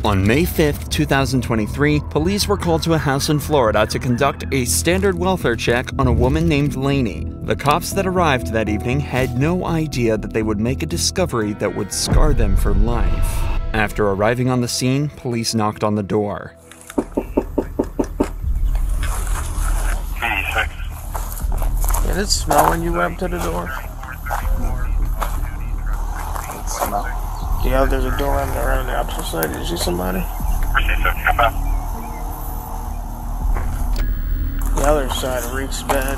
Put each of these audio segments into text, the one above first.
On May 5th, 2023, police were called to a house in Florida to conduct a standard welfare check on a woman named Lainey. The cops that arrived that evening had no idea that they would make a discovery that would scar them for life. After arriving on the scene, police knocked on the door. Did it smell when you went up to the door? It smelled. Yeah, there's a door on the opposite side. Did you see somebody? The other side reeks bad.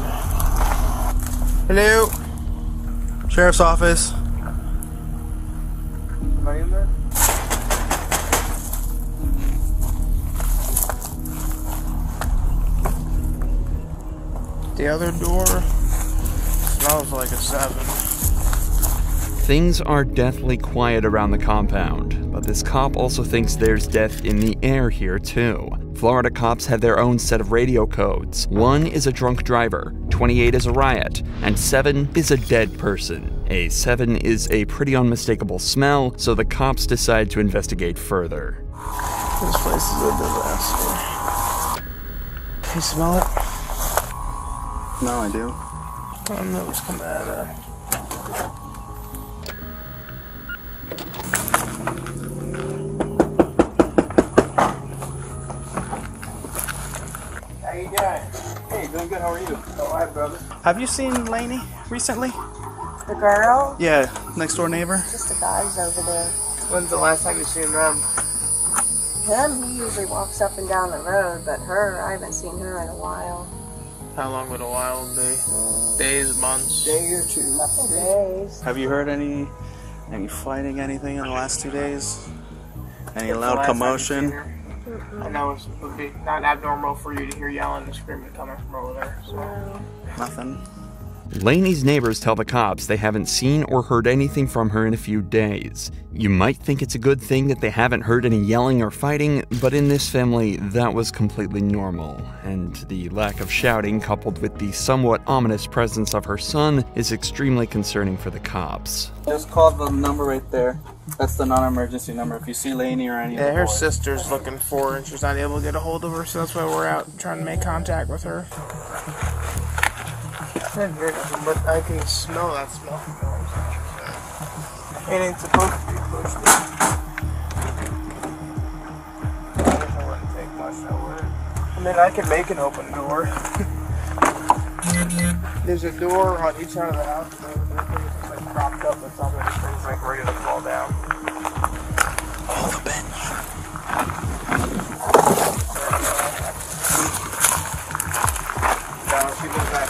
Hello? Sheriff's office. Am I in there? The other door smells like a 7. Things are deathly quiet around the compound, but this cop also thinks there's death in the air here too. Florida cops have their own set of radio codes. 1 is a drunk driver, 28 is a riot, and 7 is a dead person. A 7 is a pretty unmistakable smell, so the cops decide to investigate further. This place is a disaster. Can you smell it? No, I do. I don't know what's coming out of that. How you doing? Hey, doing good. How are you? Oh, hi, brother. Have you seen Lainey recently? The girl? Yeah, next door neighbor. Just the guys over there. When's the last time you seen them? Him, he usually walks up and down the road, but her, I haven't seen her in a while. How long would a while be? Days, months? Day or two. Couple days. Have you heard any fighting, anything in the last 2 days? Any When's the loud last time you commotion? seen her? I know it would be not abnormal for you to hear yelling and screaming coming from over there. So. No. Nothing. Lainey's neighbors tell the cops they haven't seen or heard anything from her in a few days. You might think it's a good thing that they haven't heard any yelling or fighting, but in this family, that was completely normal. And the lack of shouting, coupled with the somewhat ominous presence of her son, is extremely concerning for the cops. Just call the number right there. That's the non-emergency number. If you see Lainey or any of Yeah, the her boys. sister's looking for her and she's not able to get a hold of her, so that's why we're out trying to make contact with her. I didn't hear nothing, but I can smell that smell. It ain't supposed to be pushed in. I guess I wouldn't take much, would it? I mean, I can make an open door. There's a door on each side of the house, and everything's just like propped up with something. This thing's like ready to fall down. Oh, the bench. No, she goes back.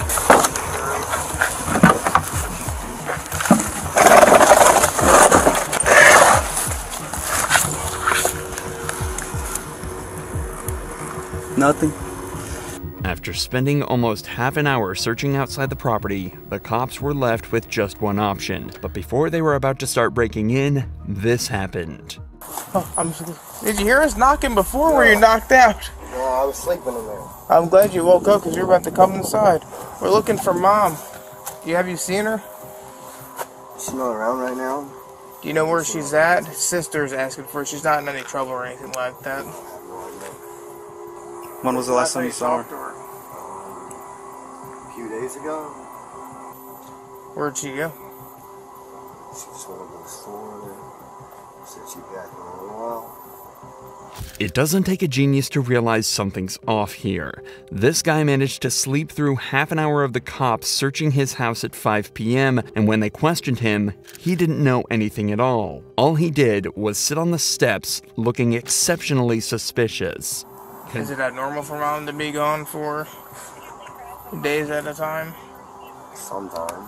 Nothing. After spending almost half an hour searching outside the property, the cops were left with just one option. But before they were about to start breaking in, this happened. Oh, did you hear us knocking before? Were you knocked out? No, I was sleeping in there. I'm glad you woke up because you're about to come inside. We're looking for Mom. Have you seen her? She's not around right now. Do you know where she's at? Sister's asking for her. She's not in any trouble or anything like that. When was the last time you saw her? A few days ago, Where'd she go? she just went to the store and said she'd be back in a little while. It doesn't take a genius to realize something's off here. This guy managed to sleep through half an hour of the cops searching his house at 5 p.m., and when they questioned him, he didn't know anything at all. All he did was sit on the steps looking exceptionally suspicious. Is it abnormal for Mom to be gone for days at a time? Sometimes.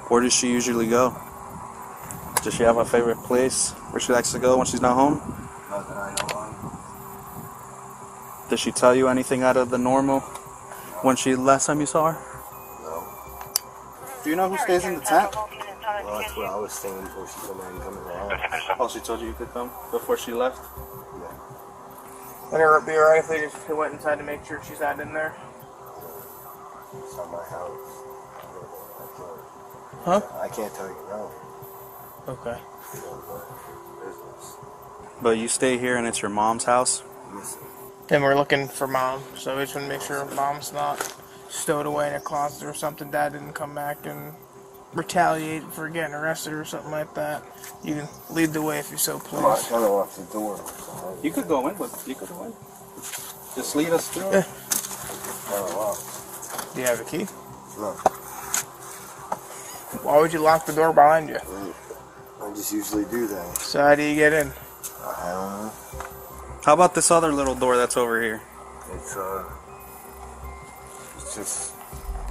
Where does she usually go? Does she have a favorite place where she likes to go when she's not home? Not that I know of. Did she tell you anything out of the normal when last time you saw her? No. Do you know who stays in the tent? Well, that's where I was staying before she come in and come in the house. Oh, she told you you could come before she left? Yeah. Would it be alright if they just went inside to make sure she's not in there? It's not my house. Huh? I can't tell you no. Okay. You know, but business. But you stay here and it's your mom's house? Yes, sir. And we're looking for mom, so we just want to make sure mom's not stowed away in a closet or something. Dad didn't come back and retaliate for getting arrested or something like that. You can lead the way if you so please. Well, I kind of locked the door. You could go in, but you could go in. Just lead us through. Yeah. Kind of locked. Do you have a key? No. Why would you lock the door behind you? I just usually do that. So how do you get in? I don't know. How about this other little door that's over here? It's just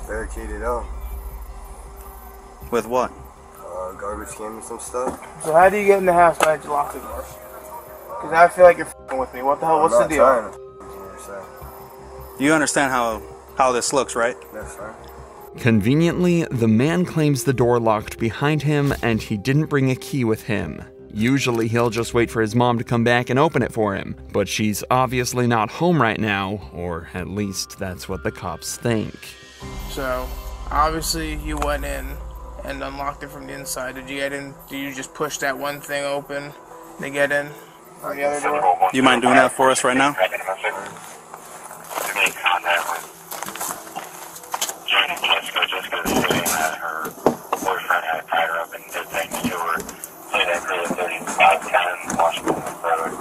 barricaded up. With what? Garbage can and some stuff. So how do you get in the house now that you lock the doors? Because I feel like you're f***ing with me. What the hell? What's the deal? I'm not trying to sir. You understand how this looks, right? Yes, sir. Conveniently, the man claims the door locked behind him and he didn't bring a key with him. Usually he'll just wait for his mom to come back and open it for him, but she's obviously not home right now, or at least that's what the cops think. So, obviously you went in and unlocked it from the inside. Did you get in? Did you just push that one thing open to get in? Or the other door? You mind doing that for us right now? Jessica was saying that her boyfriend had tied her up and did things to her. So that created 3510 Washington Road.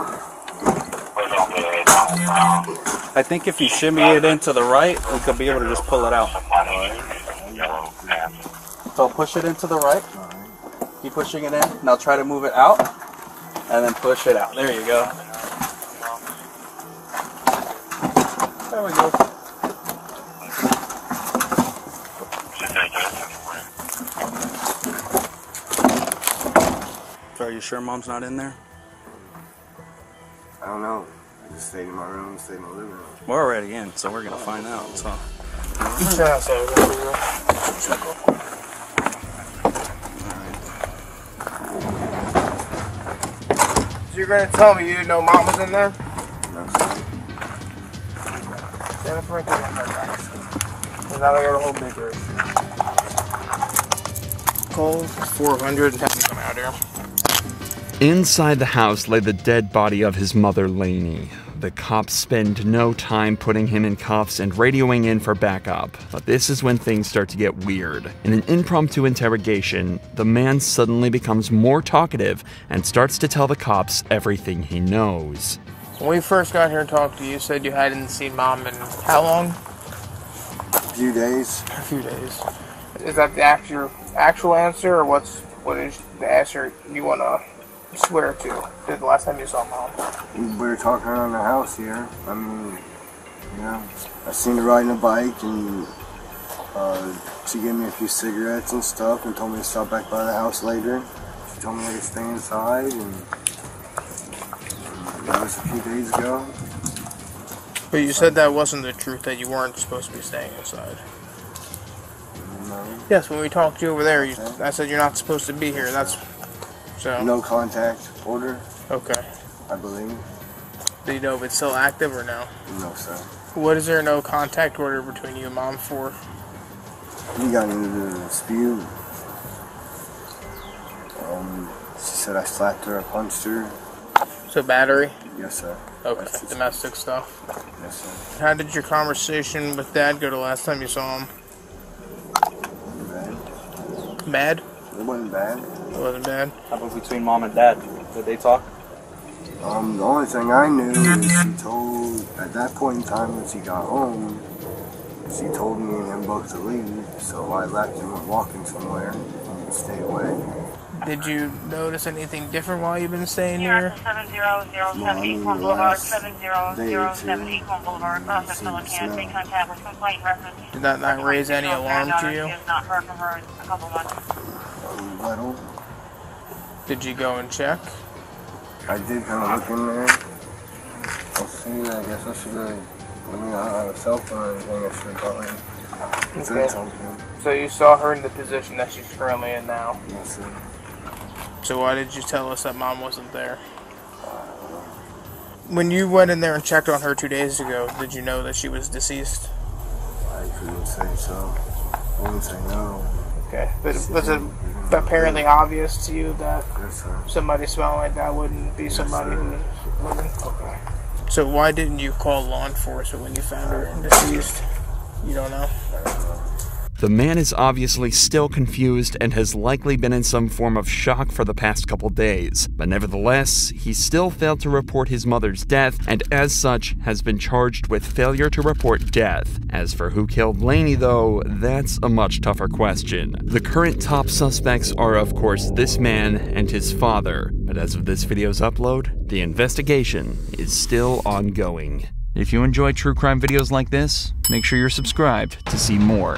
Was on the I think if you shimmy it into the right, we could be able to just pull it out. yellow pants. So push it into the right. Keep pushing it in. Now try to move it out. And then push it out. There you go. There we go. So are you sure mom's not in there? I don't know. I just stayed in my room, stayed in my living room. We're already in, so we're gonna find out. So You're gonna tell me you didn't know mom was in there? No, sir. Yeah, that's right there. Because now they got a whole big room. Call 400 and have them come out here. Inside the house lay the dead body of his mother, Lainey. The cops spend no time putting him in cuffs and radioing in for backup, but this is when things start to get weird. In an impromptu interrogation, the man suddenly becomes more talkative and starts to tell the cops everything he knows. When we first got here and talked to you, you said you hadn't seen mom in how long? A few days. A few days. Is that the actual answer, or what is the answer you want to swear to? The last time you saw mom? We were talking around the house here. I mean, you know, I seen her riding a bike, and she gave me a few cigarettes and stuff and told me to stop back by the house later. She told me I could stay inside, and that was a few days ago. But you said that wasn't the truth, that you weren't supposed to be staying inside. No. Yes, when we talked to you over there, I said you're not supposed to be here. That's so. No contact order, Okay. I believe. Do you know if it's still active or no? No, sir. What is there no contact order between you and mom for? We got into a dispute. She said I slapped her, I punched her. So battery? Yes, sir. Okay. That's just- Domestic stuff. Yes, sir. How did your conversation with Dad go the last time you saw him? Bad. Bad? It wasn't bad. It wasn't bad. how about between mom and dad? Did they talk? The only thing I knew is she told, at that point in time when she got home, she told me and him both to leave, so I left and went walking somewhere and stayed away. Did you notice anything different while you've been staying here? 7007 Equine Boulevard, 7007 Equine Boulevard, Process Millican, make contact with complaint reference. Did that not raise any alarm to you? She has not heard from her in a couple months. Little. Did you go and check? I did kind of look in there. I'll see, I guess I should have, I don't have a cell phone or anything, I should have called him. Okay. So you saw her in the position that she's currently in now. Yes, sir. So why did you tell us that mom wasn't there? When you went in there and checked on her 2 days ago, did you know that she was deceased? I couldn't say so. I wouldn't say no. Okay. But apparently obvious to you that Yes, sir. somebody smelling like that wouldn't be somebody who was living? Okay. So why didn't you call law enforcement when you found her deceased? You don't know? The man is obviously still confused and has likely been in some form of shock for the past couple days, but nevertheless, he still failed to report his mother's death and as such has been charged with failure to report death. As for who killed Laney though, that's a much tougher question. The current top suspects are of course this man and his father, but as of this video's upload, the investigation is still ongoing. If you enjoy true crime videos like this, make sure you're subscribed to see more.